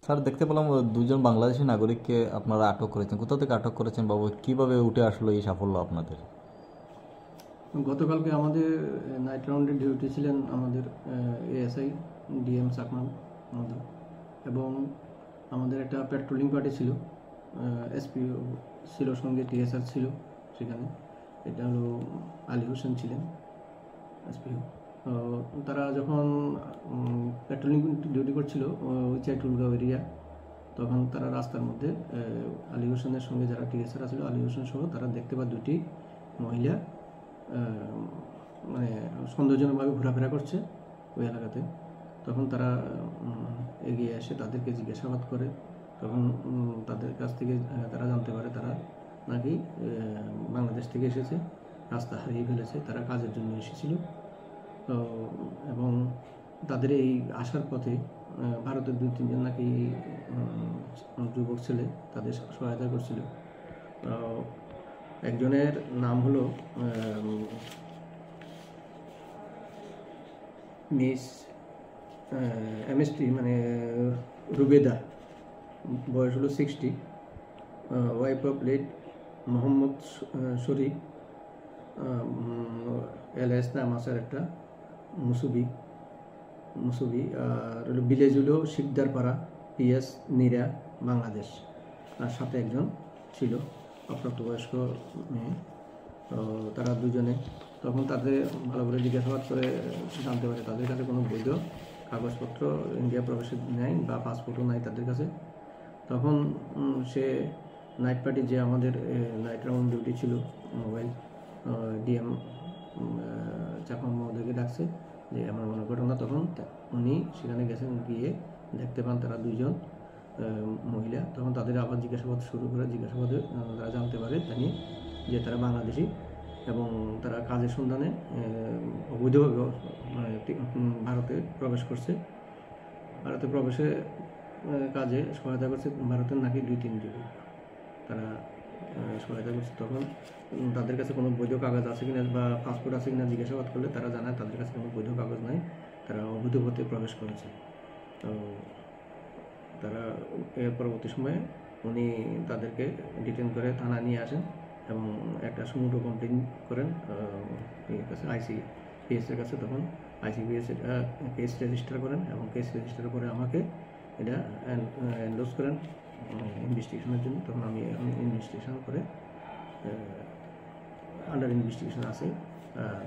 Sir, দেখতে পেলাম দুজন বাংলাদেশি নাগরিককে আপনারা আটক করেছেন। কোথা থেকে আটক করেছেন বাবু? কিভাবে উঠে আসলো এই সাফল্য আপনাদের? গতকালকে আমাদের নাইট রাউন্ডে ডিউটি ছিলেন আমাদের এএসআই ডিএম সাকমান আমাদের, এবং আমাদের একটা পেট্রোলিং পার্টি ছিল, এসপিও ছিল, সঙ্গে টিএসআর ছিল সেখানে। এটা হলো আলী হোসেন ছিলেন এসপিও। তারা যখন পেট্রোলিং ডিউটি করছিল ওই চাইটুলগাঁও এরিয়া, তখন তারা রাস্তার মধ্যে আলী হোসেনের সঙ্গে যারা টিএসআর ছিল, আলী হোসেন সহ তারা দেখতে পায় দুটি মহিলা মানে সন্দেহজনকভাবে ঘোরাফেরা করছে ওই এলাকাতে। তখন তারা এগিয়ে এসে তাদেরকে জিজ্ঞাসাবাদ করে। তখন তাদের কাছ থেকে তারা জানতে পারে তারা নাকি বাংলাদেশ থেকে এসেছে, রাস্তা হারিয়ে ফেলেছে, তারা কাজের জন্য এসেছিল। তো এবং তাদের এই আসার পথে ভারতের 2-3 জন নাকি যুবক ছেলে তাদের সহায়তা করছিল। একজনের নাম হলো মিস এমএসটি, মানে রুবেদা, বয়স হলো 60, wife of late Mohammad Sharif, alias নাম আছে একটা, মুসুবি, আর হলো ভিলেজ হলো শিকদারপাড়া, পিএস নিরা, বাংলাদেশ। আর সাথে একজন ছিল অপ্রাপ্তবয়স্ক মেয়ে। তো তারা দুজনে তখন তাদের ভালো করে জিজ্ঞাসাবাদ করে জানতে পারে তাদের কাছে কোনো বৈধ কাগজপত্র ইন্ডিয়া প্রবেশের নেই বা পাসপোর্টও নাই তাদের কাছে। তখন সে নাইট পার্টি যে আমাদের নাইট রাউন্ড ডিউটি ছিল, মোবাইল ডিএম চাকমা মহোদয়কে ডাকছে যে আমার মনে ঘটনা। তখন উনি সেখানে গেছেন, গিয়ে দেখতে পান তারা দুইজন মহিলা। তখন তাদের আবার জিজ্ঞাসাবাদ শুরু করে, জিজ্ঞাসাবাদে তারা জানতে পারে জানি যে তারা বাংলাদেশি এবং তারা কাজের সন্ধানে অবৈধভাবে ভারতে প্রবেশ করছে। ভারতে প্রবেশে কাজে সহায়তা করছে ভারতের নাকি 2-3 যুবক, তারা সহায়তা করছে। তখন তাদের কাছে কোনো বৈধ কাগজ আছে কিনা বা পাসপোর্ট আছে কিনা জিজ্ঞাসাবাদ করলে তারা জানায় তাদের কাছে কোনো বৈধ কাগজ নাই, তারা অবৈধ পথে প্রবেশ করেছে। তো তারা এর পরবর্তী সময়ে উনি তাদেরকে ডিটেন করে থানা নিয়ে আসেন এবং একটা সুমোটো কমপ্লেন করেন আইসিপিএসের কাছে। তখন আইসিপিএস এটা কেস রেজিস্টার করেন এবং কেস রেজিস্টার করে আমাকে এটা এন্ডোর্স করেন ইনভেস্টিগেশনের জন্য। তখন আমি ইনভেস্টিগেশন করে আন্ডার ইনভেস্টিগেশন আছে,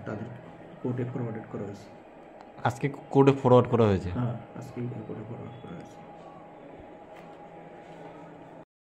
তাদের কোর্টে ফরওয়ার্ড করা হয়েছে। আজকে কোর্টে ফরওয়ার্ড করা হয়েছে? হ্যাঁ, আজকে কোর্টে ফরওয়ার্ড করা হয়েছে।